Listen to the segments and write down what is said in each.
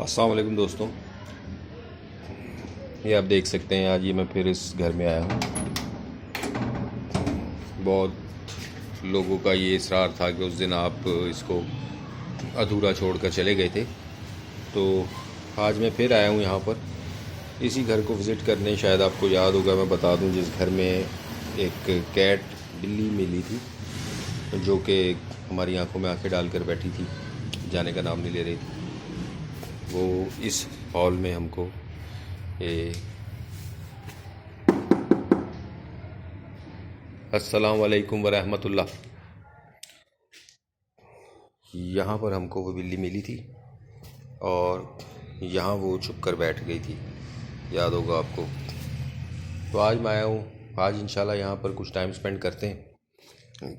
अस्सलाम वालेकुम दोस्तों। ये आप देख सकते हैं, आज ये मैं फिर इस घर में आया हूँ। बहुत लोगों का ये इसरार था कि उस दिन आप इसको अधूरा छोड़कर चले गए थे, तो आज मैं फिर आया हूँ यहाँ पर इसी घर को विज़िट करने। शायद आपको याद होगा, मैं बता दूँ, जिस घर में एक कैट बिल्ली मिली थी जो कि हमारी आंखों में आंखें डालकर बैठी थी, जाने का नाम नहीं ले रही थी, वो इस हॉल में हमको अस्सलाम वालेकुम वरहमतुल्लाह, यहाँ पर हमको वो बिल्ली मिली थी और यहाँ वो छुप कर बैठ गई थी, याद होगा आपको। तो आज मैं आया हूँ, आज इंशाल्लाह यहाँ पर कुछ टाइम स्पेंड करते हैं,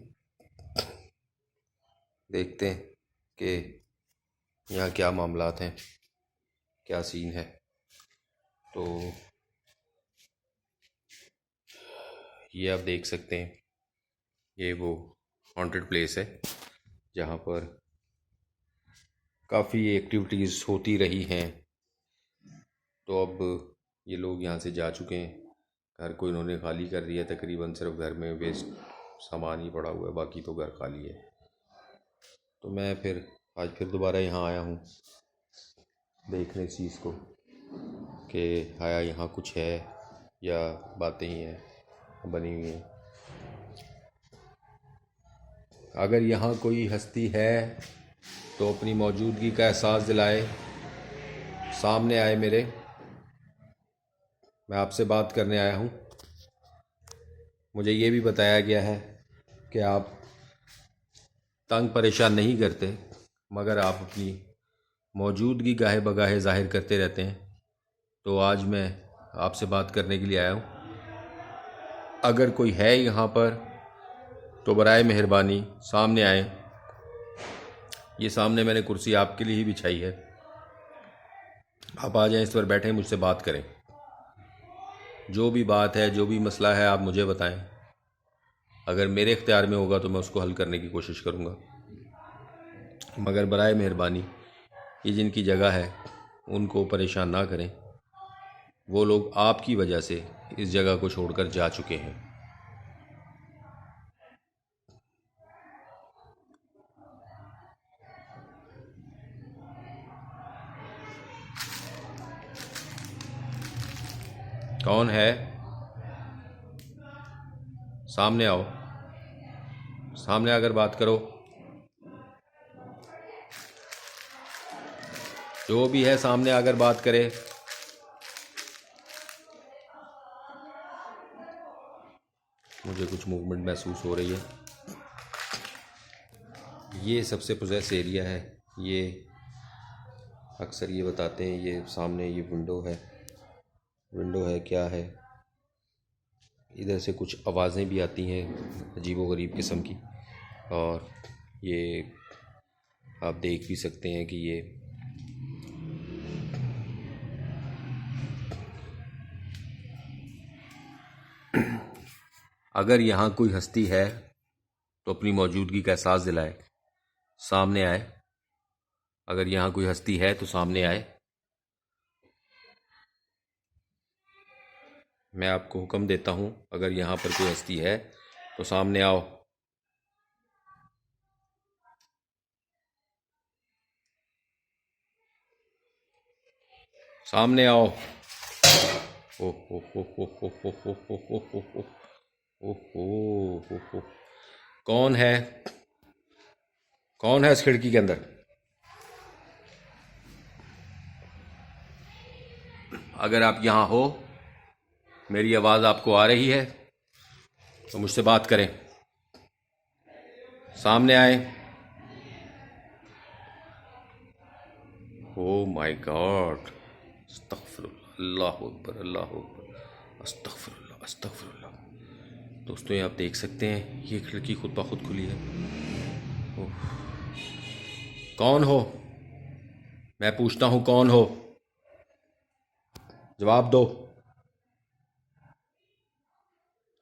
देखते हैं कि यहाँ क्या मामलात हैं, क्या सीन है। तो ये आप देख सकते हैं, ये वो हॉन्टेड प्लेस है जहाँ पर काफ़ी एक्टिविटीज़ होती रही हैं। तो अब ये लोग यहाँ से जा चुके हैं, घर को इन्होंने खाली कर दिया तकरीबन। सिर्फ घर में वेस्ट सामान ही पड़ा हुआ है, बाकी तो घर खाली है। तो मैं फिर आज फिर दोबारा यहाँ आया हूँ देखने इस चीज़ को कि आया यहाँ कुछ है या बातें ही हैं बनी हुई हैं। अगर यहाँ कोई हस्ती है तो अपनी मौजूदगी का एहसास दिलाए, सामने आए मेरे। मैं आपसे बात करने आया हूँ। मुझे ये भी बताया गया है कि आप तंग परेशान नहीं करते, मगर आप अपनी मौजूदगी गाहे बगाहे ज़ाहिर करते रहते हैं। तो आज मैं आपसे बात करने के लिए आया हूँ। अगर कोई है यहाँ पर तो बराए मेहरबानी सामने आए। ये सामने मैंने कुर्सी आपके लिए ही बिछाई है, आप आ जाएं, इस पर बैठें, मुझसे बात करें। जो भी बात है, जो भी मसला है, आप मुझे बताएं। अगर मेरे इख्तियार में होगा तो मैं उसको हल करने की कोशिश करूँगा, मगर बराए मेहरबानी ये जिनकी जगह है उनको परेशान ना करें। वो लोग आपकी वजह से इस जगह को छोड़कर जा चुके हैं। कौन है? सामने आओ, सामने आकर बात करो। जो भी है सामने आकर बात करे। मुझे कुछ मूवमेंट महसूस हो रही है। ये सबसे पोजेस एरिया है। ये अक्सर ये बताते हैं, ये सामने ये विंडो है क्या है। इधर से कुछ आवाज़ें भी आती हैं अजीबो गरीब किस्म की, और ये आप देख भी सकते हैं कि ये अगर यहाँ कोई हस्ती है तो अपनी मौजूदगी का एहसास दिलाए, सामने आए। अगर यहाँ कोई हस्ती है तो सामने आए। मैं आपको हुक्म देता हूँ, अगर यहाँ पर कोई हस्ती है तो सामने आओ। सामने आओ। ओ हो हो हो हो हो हो हो हो हो हो ओ हो। कौन है? कौन है इस खिड़की के अंदर? अगर आप यहाँ हो, मेरी आवाज़ आपको आ रही है तो मुझसे बात करें, सामने आए। ओ माय गॉड, अस्तगफिरुल्लाह, अल्लाहु अकबर, अल्लाहु अकबर, अस्तगफिरुल्लाह, अस्तगफिरुल्लाह। दोस्तों, ये आप देख सकते हैं, ये खिड़की खुद ब खुद खुली है। ओह, कौन हो? मैं पूछता हूँ, कौन हो? जवाब दो।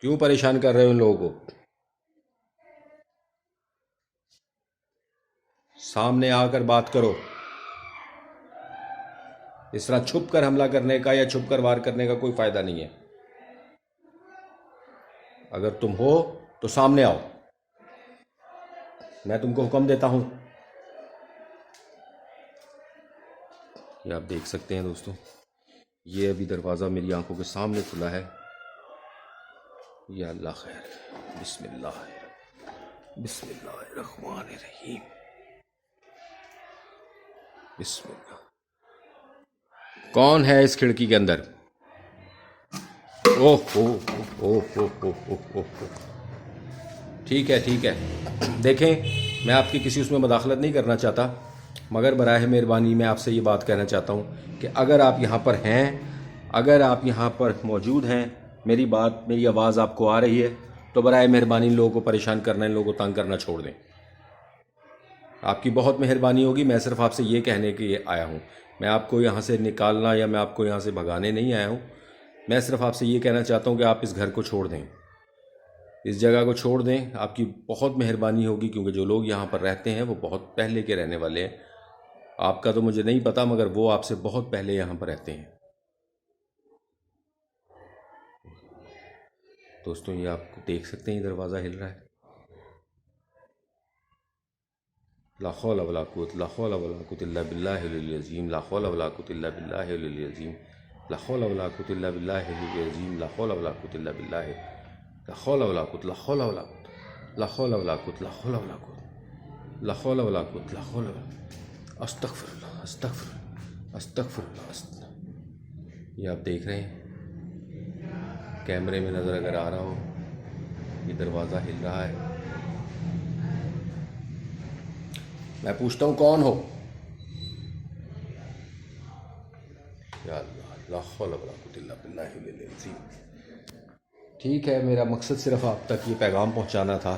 क्यों परेशान कर रहे हो इन लोगों को? सामने आकर बात करो। इस तरह छुप कर हमला करने का या छुप कर वार करने का कोई फ़ायदा नहीं है। अगर तुम हो तो सामने आओ, मैं तुमको हुक्म देता हूं। ये आप देख सकते हैं दोस्तों, ये अभी दरवाज़ा मेरी आंखों के सामने खुला है। या अल्लाह खैर, बिस्मिल्लाह बिस्मिल्लाहिर्रहमानिर्रहीम, बिस्मिल्लाह। कौन है इस खिड़की के अंदर? ओह ओह ओह ओह ओह ओह ओह। ठीक है ठीक है, देखें मैं आपकी किसी उसमें मदाखलत नहीं करना चाहता, मगर बराह मेहरबानी मैं आपसे ये बात कहना चाहता हूँ कि अगर आप यहाँ पर हैं, अगर आप यहाँ पर मौजूद हैं, मेरी आवाज़ आपको आ रही है, तो बराह मेहरबानी इन लोगों को परेशान करना, इन लोगों को तंग करना छोड़ दें। आपकी बहुत मेहरबानी होगी। मैं सिर्फ आपसे ये कहने के लिए आया हूँ, मैं आपको यहाँ से निकालना या मैं आपको यहाँ से भगाने नहीं आया हूँ। मैं सिर्फ आपसे ये कहना चाहता हूँ कि आप इस घर को छोड़ दें, इस जगह को छोड़ दें। आपकी बहुत मेहरबानी होगी, क्योंकि जो लोग यहाँ पर रहते हैं वो बहुत पहले के रहने वाले हैं। आपका तो मुझे नहीं पता, मगर वो आपसे बहुत पहले यहाँ पर रहते हैं। दोस्तों ये आप देख सकते हैं, दरवाज़ा हिल रहा है। ला हौला वला कुव्वता इल्ला बिल्लाहिल अज़ीम, ला हौला वला कुव्वता इल्ला बिल्लाहिल अज़ीम, ला हौला वला कुव्वता इल्ला बिल्लाहिल अज़ीम, ला हौला वला कुव्वता इल्ला बिल्लाहि, ला हौला वला कुव्वता, ला हौला वला कुव्वता, ला हौला वला कुव्वता, ला हौला वला कुव्वता, ला हौला वला कुव्वता, ला हौला वला, अस्तगफिरुल्लाह अस्तगफिरुल्लाह अस्तगफिरुल्लाह। ये आप देख रहे हैं, कैमरे में नज़र अगर आ रहा हो, ये दरवाज़ा हिल रहा है। मैं पूछता हूँ कौन हो? या अल्लाह, ला हौला वला कुव्वता इल्ला बिल्लाहिल अज़ीम। ठीक है, मेरा मकसद सिर्फ आप तक ये पैगाम पहुँचाना था।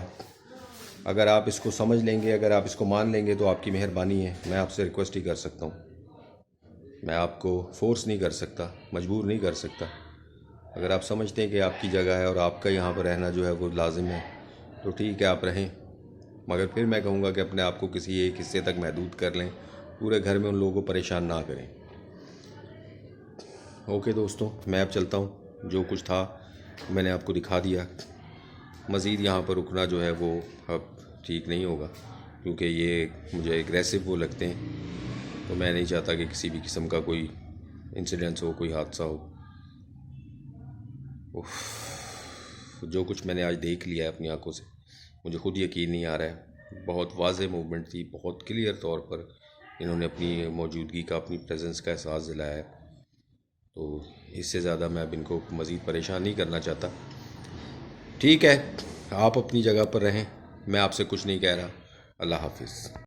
अगर आप इसको समझ लेंगे, अगर आप इसको मान लेंगे तो आपकी मेहरबानी है। मैं आपसे रिक्वेस्ट ही कर सकता हूँ, मैं आपको फोर्स नहीं कर सकता, मजबूर नहीं कर सकता। अगर आप समझते हैं कि आपकी जगह है और आपका यहाँ पर रहना जो है वो लाजिम है, तो ठीक है, आप रहें। मगर फिर मैं कहूँगा कि अपने आप को किसी एक हिस्से तक महदूद कर लें, पूरे घर में उन लोगों को परेशान ना करें। ओके दोस्तों, मैं अब चलता हूँ। जो कुछ था मैंने आपको दिखा दिया। मज़ीद यहाँ पर रुकना जो है वो अब ठीक नहीं होगा, क्योंकि ये मुझे एग्रेसिव वो लगते हैं, तो मैं नहीं चाहता कि किसी भी किस्म का कोई इंसिडेंस हो, कोई हादसा हो। जो कुछ मैंने आज देख लिया है अपनी आंखों से, मुझे खुद यकीन नहीं आ रहा है। बहुत वाज़ेह मूवमेंट थी, बहुत क्लियर तौर पर इन्होंने अपनी मौजूदगी का, अपनी प्रेजेंस का एहसास दिलाया है। तो इससे ज़्यादा मैं अब इनको मज़ीद परेशान नहीं करना चाहता। ठीक है, आप अपनी जगह पर रहें, मैं आपसे कुछ नहीं कह रहा। अल्लाह हाफिज़।